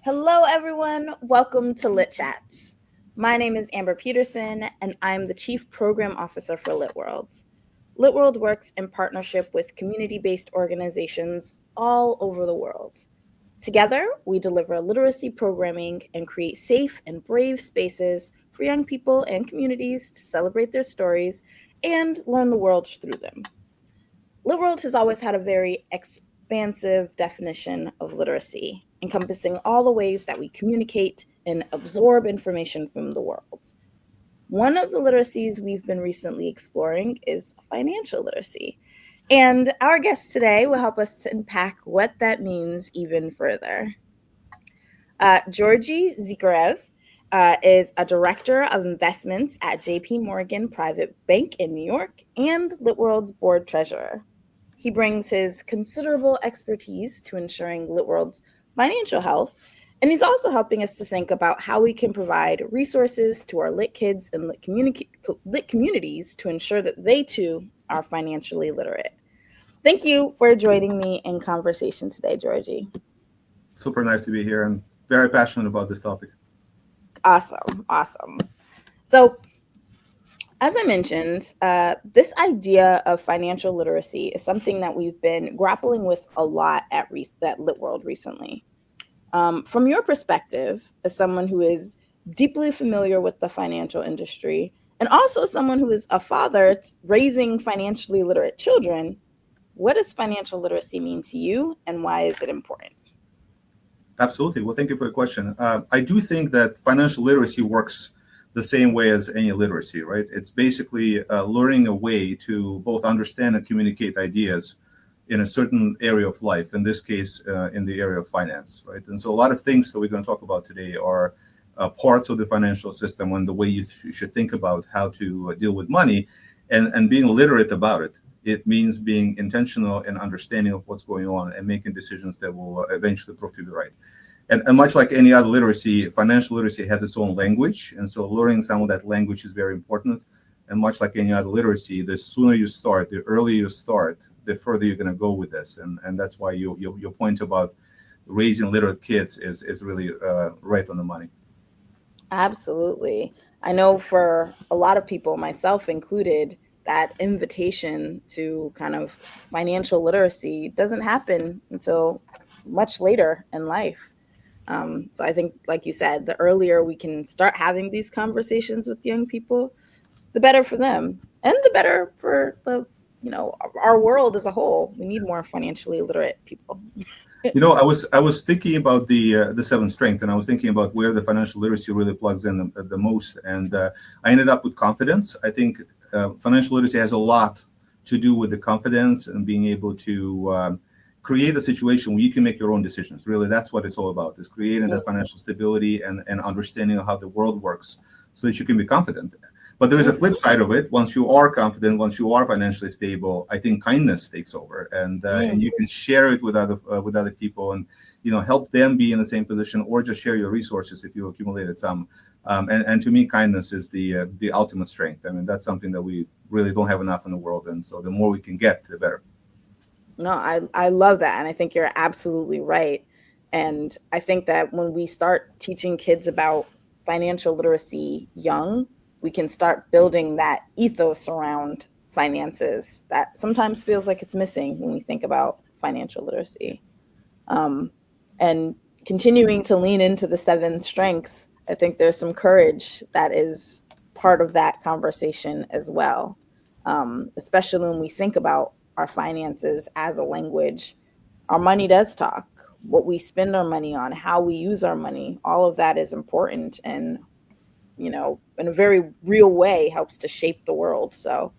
Hello, everyone. Welcome to LitChats. My name is Amber Peterson, and I'm the Chief Program Officer for LitWorld. LitWorld works in partnership with community-based organizations all over the world. Together, we deliver literacy programming and create safe and brave spaces for young people and communities to celebrate their stories and learn the world through them. LitWorld has always had a very expansive definition of literacy, encompassing all the ways that we communicate and absorb information from the world. One of the literacies we've been recently exploring is financial literacy. And our guest today will help us to unpack what that means even further. Georgiy Zhikharev is a director of investments at JP Morgan Private Bank in New York and LitWorld's board treasurer. He brings his considerable expertise to ensuring LitWorld's financial health, and he's also helping us to think about how we can provide resources to our lit kids and lit communities to ensure that they too are financially literate. Thank you for joining me in conversation today, Georgiy. Super nice to be here and very passionate about this topic. Awesome. So, as I mentioned, this idea of financial literacy is something that we've been grappling with a lot at LitWorld recently. From your perspective, as someone who is deeply familiar with the financial industry, and also someone who is a father raising financially literate children, what does financial literacy mean to you, and why is it important? Absolutely. Well, thank you for the question. I do think that financial literacy works the same way as any literacy, right? It's basically learning a way to both understand and communicate ideas in a certain area of life, in this case, in the area of finance, right? And so a lot of things that we're going to talk about today are parts of the financial system and the way you should think about how to deal with money and being literate about it. It means being intentional and understanding of what's going on and making decisions that will eventually prove to be right. And much like any other literacy, financial literacy has its own language. And so learning some of that language is very important. And much like any other literacy, the sooner you start, the earlier you start, the further you're going to go with this. And that's why your point about raising literate kids is really right on the money. Absolutely. I know for a lot of people, myself included, that invitation to kind of financial literacy doesn't happen until much later in life. So I think, like you said, the earlier we can start having these conversations with young people, the better for them and the better for our world as a whole. We need more financially literate people. I was thinking about the seventh strength, and I was thinking about where the financial literacy really plugs in the most. And I ended up with confidence. I think financial literacy has a lot to do with the confidence and being able to create a situation where you can make your own decisions. Really, that's what it's all about, is creating that financial stability and understanding of how the world works so that you can be confident. But there is a flip side of it. Once you are confident, once you are financially stable, I think kindness takes over, and you can share it with other people, and help them be in the same position, or just share your resources if you accumulated some. And to me, kindness is the ultimate strength. I mean, that's something that we really don't have enough in the world, and so the more we can get, the better. No, I love that. And I think you're absolutely right. And I think that when we start teaching kids about financial literacy young, we can start building that ethos around finances that sometimes feels like it's missing when we think about financial literacy. And continuing to lean into the seven strengths, I think there's some courage that is part of that conversation as well, especially when we think about our finances as a language. Our money does talk. What we spend our money on, how we use our money, all of that is important, and in a very real way helps to shape the world. So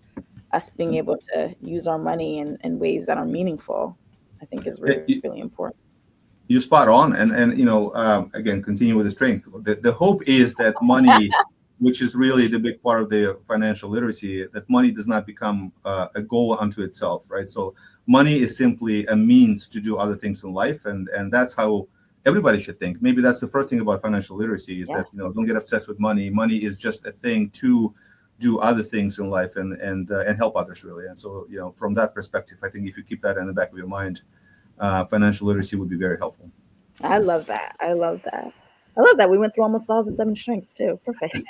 us being able to use our money in ways that are meaningful, I think is really, really important. You're spot on. And again, continue with the strength. The hope is that money, which is really the big part of the financial literacy, that money does not become a goal unto itself, right? So money is simply a means to do other things in life, and that's how everybody should think. Maybe that's the first thing about financial literacy is that don't get obsessed with money. Money is just a thing to do other things in life and help others, really. And so from that perspective, I think if you keep that in the back of your mind, financial literacy would be very helpful. I love that. I love that. I love that. We went through almost all the seven strengths too. Perfect.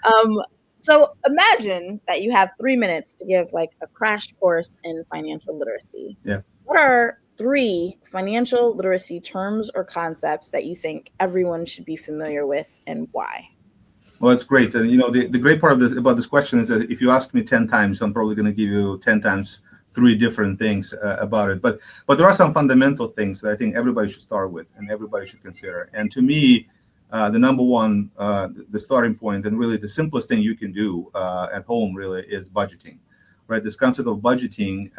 Um, so imagine that you have 3 minutes to give like a crash course in financial literacy. Yeah. What are three financial literacy terms or concepts that you think everyone should be familiar with and why? Well, it's great. And the great part of this about this question is that if you ask me 10 times, I'm probably going to give you 10 times three different things about it. But there are some fundamental things that I think everybody should start with and everybody should consider. And to me, the number one, the starting point, and really the simplest thing you can do at home really is budgeting, right? This concept of budgeting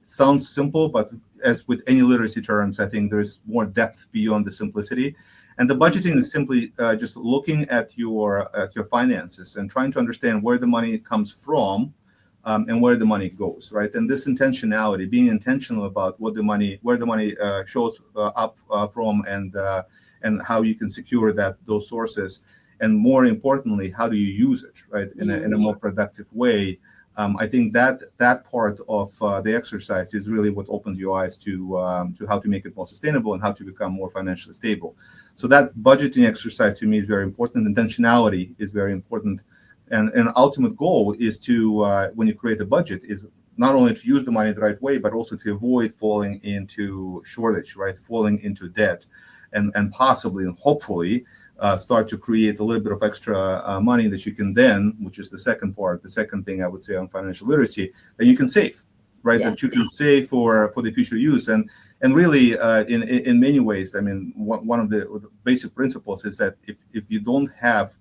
sounds simple, but as with any literacy terms, I think there's more depth beyond the simplicity. And the budgeting is simply just looking at your finances and trying to understand where the money comes from, and where the money goes, right? And this intentionality, being intentional about where the money shows up from, and how you can secure those sources, and more importantly, how do you use it, right, in a more productive way. I think that part of the exercise is really what opens your eyes to how to make it more sustainable and how to become more financially stable. So that budgeting exercise to me is very important. Intentionality is very important, and an ultimate goal is to when you create a budget is not only to use the money the right way, but also to avoid falling into shortage, right, falling into debt, and possibly and hopefully start to create a little bit of extra money that you can then, which is the second thing I would say on financial literacy, that you can save, right? Yeah. That you can save for the future use. And really, in many ways, I mean, one of the basic principles is that if you don't have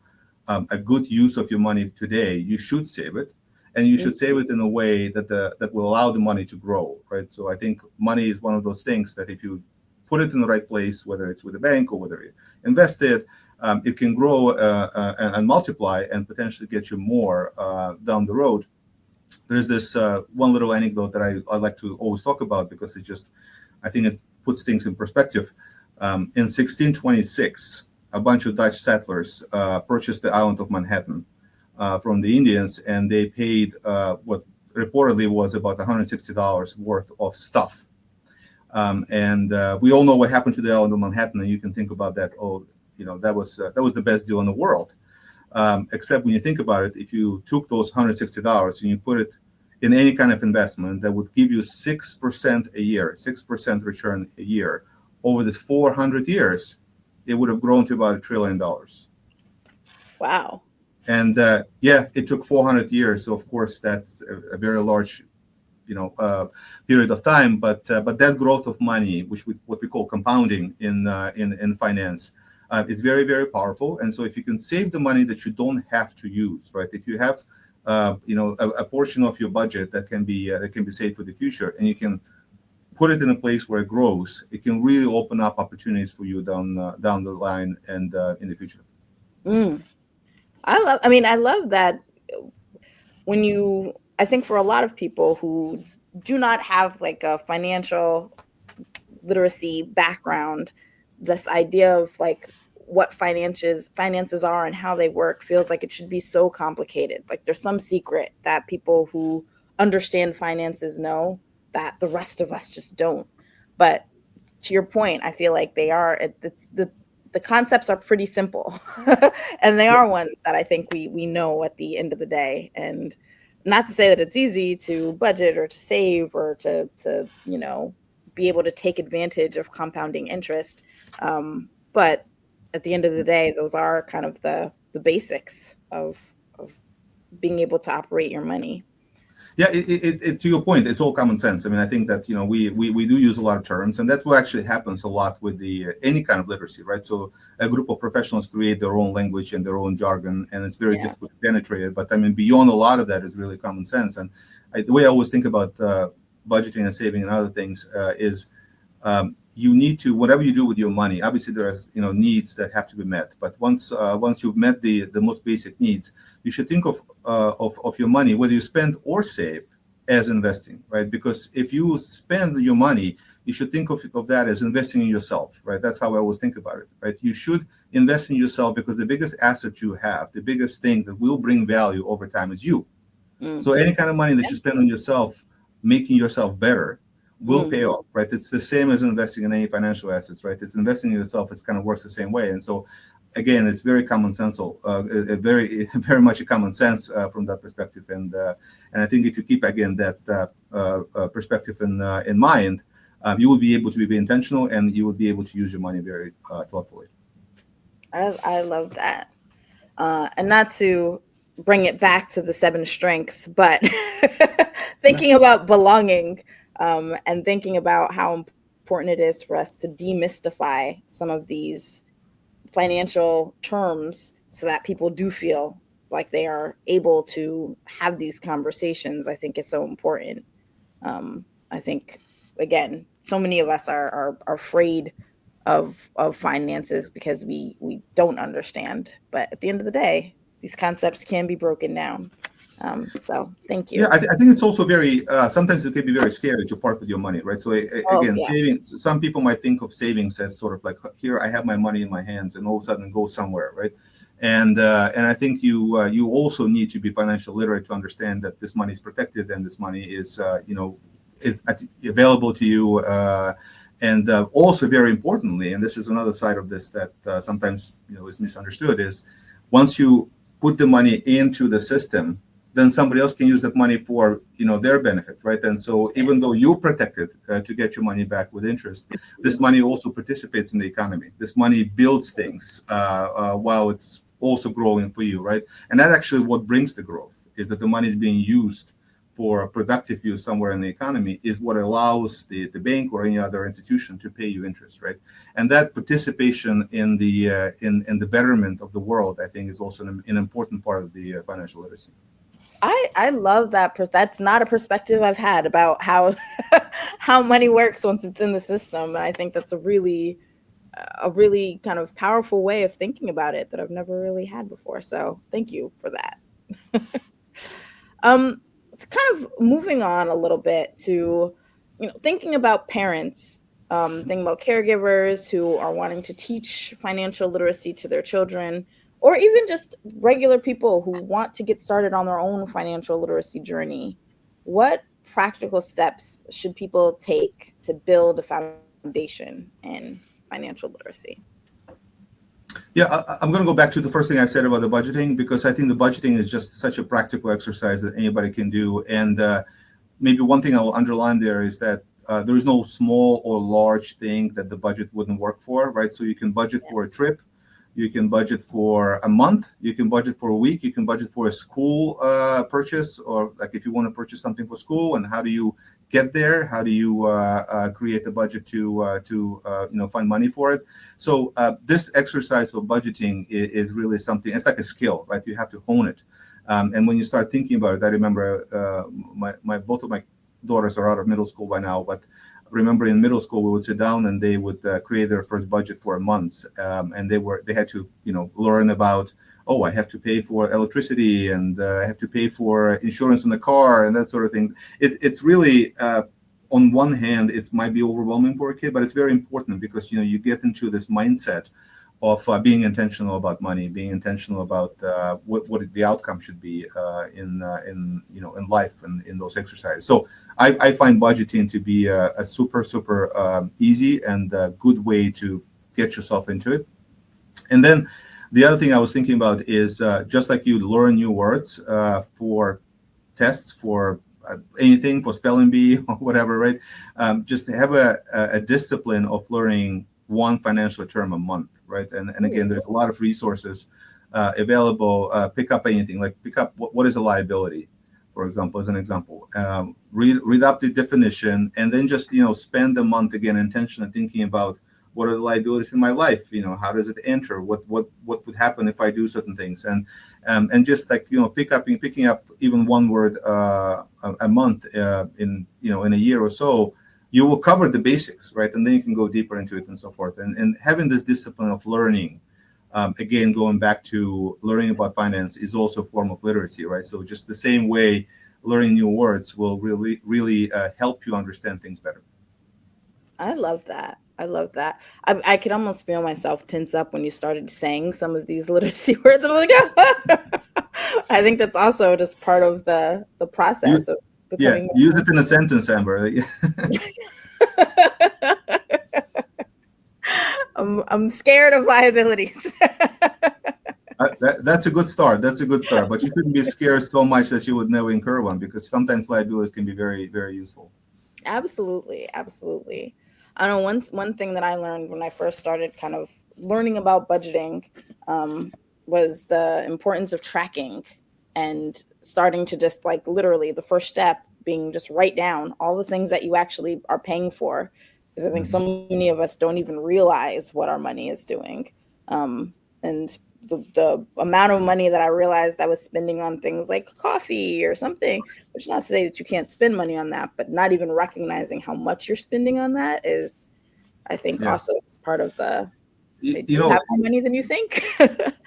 a good use of your money today, you should save it, and you should save it in a way that will allow the money to grow, right? So I think money is one of those things that if you put it in the right place, whether it's with a bank or whether you invest it, it can grow and multiply and potentially get you more down the road. There's this one little anecdote that I like to always talk about because I think it puts things in perspective. In 1626, a bunch of Dutch settlers purchased the island of Manhattan from the Indians, and they paid what reportedly was about $160 worth of stuff. And we all know what happened to the island of Manhattan, and you can think about that. Oh, that was the best deal in the world. Except when you think about it, if you took those $160 and you put it in any kind of investment that would give you 6% a year, 6% return a year over the 400 years, it would have grown to about $1 trillion. Wow. And it took 400 years. So of course, that's a very large period of time, but that growth of money, what we call compounding in finance, is very, very powerful. And so if you can save the money that you don't have to use, right? If you have a portion of your budget that can be saved for the future, and you can put it in a place where it grows, it can really open up opportunities for you down the line and in the future. Mm. I love that I think for a lot of people who do not have like a financial literacy background, this idea of like what finances are and how they work feels like it should be so complicated. Like there's some secret that people who understand finances know that the rest of us just don't. But to your point, I feel like it's the concepts are pretty simple and they are ones that I think we know at the end of the day. And not to say that it's easy to budget or to save or to be able to take advantage of compounding interest. But at the end of the day, those are kind of the basics of being able to operate your money. Yeah, to your point, it's all common sense. I mean, I think that we do use a lot of terms, and that's what actually happens a lot with the any kind of literacy, right? So a group of professionals create their own language and their own jargon, and it's very difficult to penetrate it. But I mean, beyond a lot of that is really common sense. And the way I always think about budgeting and saving and other things is you need to, whatever you do with your money, obviously there's needs that have to be met. But once you've met the most basic needs, you should think of your money, whether you spend or save, as investing, right? Because if you spend your money, you should think of that as investing in yourself, right? That's how I always think about it, right? You should invest in yourself because the biggest asset you have, the biggest thing that will bring value over time is you. So any kind of money that you spend on yourself, making yourself better, will pay off, right? It's the same as investing in any financial assets, right? It's investing in yourself. It kind of works the same way. And so, again, it's very common sense, very, very much a common sense from that perspective. And I think if you keep, again, that perspective in mind, you will be able to be very intentional, and you will be able to use your money very thoughtfully. I love that. And not to bring it back to the 7 strengths, but thinking about belonging, and thinking about how important it is for us to demystify some of these financial terms so that people do feel like they are able to have these conversations, I think is so important. I think, again, so many of us are afraid of finances because we don't understand. But at the end of the day, these concepts can be broken down. So thank Yeah, you. I think it's also very, sometimes it can be very scary to part with your money, right? So Oh, again, yes. savings, some people might think of savings as sort of like, here, I have my money in my hands, and all of a sudden go somewhere, right? And I think you also need to be financial literate to understand that this money is protected, and this money is is available to you. And also, very importantly, and this is another side of this that sometimes is misunderstood, is once you put the money into the system, then somebody else can use that money for their benefit, right? And so even though you protect it to get your money back with interest, this money also participates in the economy. This money builds things while it's also growing for you, right? And that actually what brings the growth, is that the money is being used for productive use somewhere in the economy, is what allows the bank or any other institution to pay you interest, right? And that participation in the in the betterment of the world, I think, is also an important part of the financial literacy. I love that. That's not a perspective I've had about how how money works once it's in the system. And I think that's a really kind of powerful way of thinking about it that I've never really had before. So thank you for that. um, Kind of moving on a little bit to, thinking about parents, thinking about caregivers who are wanting to teach financial literacy to their children, or even just regular people who want to get started on their own financial literacy journey. What practical steps should people take to build a foundation in financial literacy? Yeah, I'm going to go back to the first thing I said about the budgeting, because I think the budgeting is just such a practical exercise that anybody can do. And maybe one thing I'll underline there is that there is no small or large thing that the budget wouldn't work for, right? So you can budget for a trip, you can budget for a month, you can budget for a week, you can budget for a school purchase, or like if you want to purchase something for school, and how do you get there? How do you create the budget to find money for it? So this exercise of budgeting is really something. It's like a skill, right? You have to hone it. And when you start thinking about it, I remember my both of my daughters are out of middle school by now, but remember in middle school we would sit down and they would create their first budget for a month, and they had to learn about, oh, I have to pay for electricity, and I have to pay for insurance on the car, and that sort of thing. It's really, on one hand, it might be overwhelming for a kid, but it's very important because you get into this mindset of being intentional about money, being intentional about what the outcome should be in life and in those exercises. So I find budgeting to be a super easy and good way to get yourself into it. And then the other thing I was thinking about is just like you learn new words for tests, for anything, for spelling bee or whatever, right? Just have a discipline of learning one financial term a month, right? And again, there's a lot of resources available. Pick up anything, like pick up what is a liability, for example, as an example. Read up the definition, and then just spend a month again intentionally thinking about what are the liabilities in my life. How does it enter? What would happen if I do certain things? And just like picking up even one word a month in a year or so, you will cover the basics, right? And then you can go deeper into it and so forth. And having this discipline of learning, again, going back to learning about finance, is also a form of literacy, right? So just the same way, learning new words will really help you understand things better. I love that. I love that. I could almost feel myself tense up when you started saying some of these literacy words. I'm like, I think that's also just part of the You process of. Yeah, becoming use more it in a sentence, Amber. I'm scared of liabilities. That's a good start. That's a good start. But you shouldn't be scared so much that you would never incur one, because sometimes liabilities can be very, very useful. Absolutely, absolutely. I know one thing that I learned when I first started kind of learning about budgeting um, was the importance of tracking and starting to just like literally the first step being just write down all the things that you actually are paying for. Because I think Mhm. so many of us don't even realize what our money is doing. And the amount of money that I realized I was spending on things like coffee or something, which is not to say that you can't spend money on that, but not even recognizing how much you're spending on that is, I think, Yeah. also is part of the, You, hey, do you you have know, more money than you think?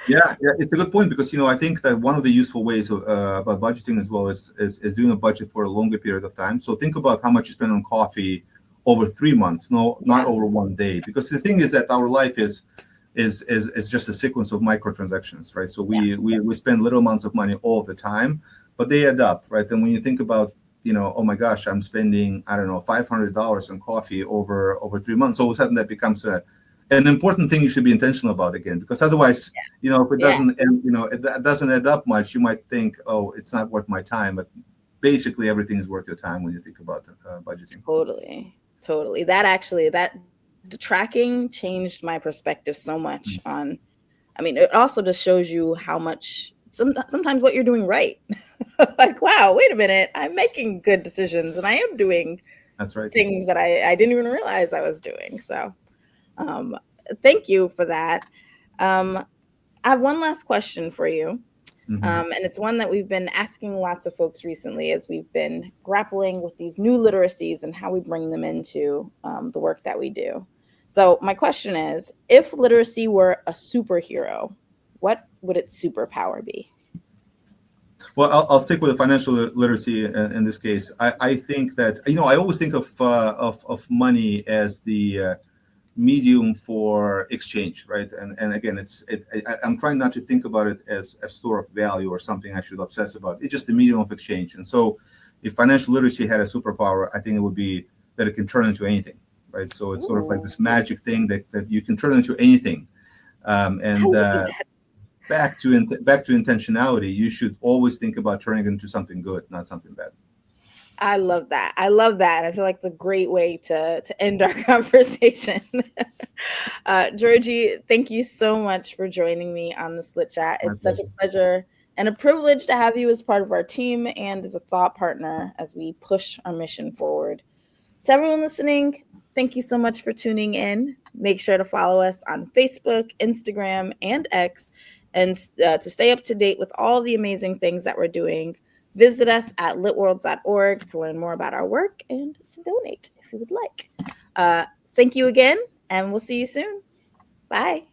yeah, yeah, it's a good point, because I think that one of the useful ways about budgeting as well is doing a budget for a longer period of time. So think about how much you spend on coffee over 3 months, no, not Yeah, over one day. Because the thing is that our life is just a sequence of microtransactions, right? So yeah, we spend little amounts of money all the time, but they add up, right? And when you think about, oh my gosh, I'm spending, I don't know, $500 on coffee over 3 months, all of a sudden that becomes an important thing you should be intentional about again, because otherwise, if it yeah, doesn't, and it doesn't add up much, you might think, oh, it's not worth my time. But basically, everything is worth your time when you think about budgeting. totally, totally. That actually, that the tracking changed my perspective so much on, I mean, it also just shows you how much sometimes what you're doing right. Like, wow, wait a minute, I'm making good decisions and I am doing That's right. things that I didn't even realize I was doing. So, um, thank you for that. Um, I have one last question for you. Hmm. And it's one that we've been asking lots of folks recently as we've been grappling with these new literacies and how we bring them into the work that we do. So, my question is, if literacy were a superhero, what would its superpower be? Well, I'll stick with the financial literacy in this case. I think that, I always think of money as the medium for exchange, right? And again, I'm trying not to think about it as a store of value or something I should obsess about. It's just a medium of exchange. And so, if financial literacy had a superpower, I think it would be that it can turn into anything, right? So it's sort of like Ooh, this magic thing that you can turn into anything. I And love that. back to intentionality, you should always think about turning it into something good, not something bad. I love that. I love that. I feel like it's a great way to end our conversation. Georgie, thank you so much for joining me on this Lit Chat. My It's such a pleasure. pleasure and a privilege to have you as part of our team and as a thought partner as we push our mission forward. To everyone listening, thank you so much for tuning in. Make sure to follow us on Facebook, Instagram, and X, and to stay up to date with all the amazing things that we're doing. Visit us at litworlds.org to learn more about our work and to donate if you would like. Thank you again, and we'll see you soon. Bye.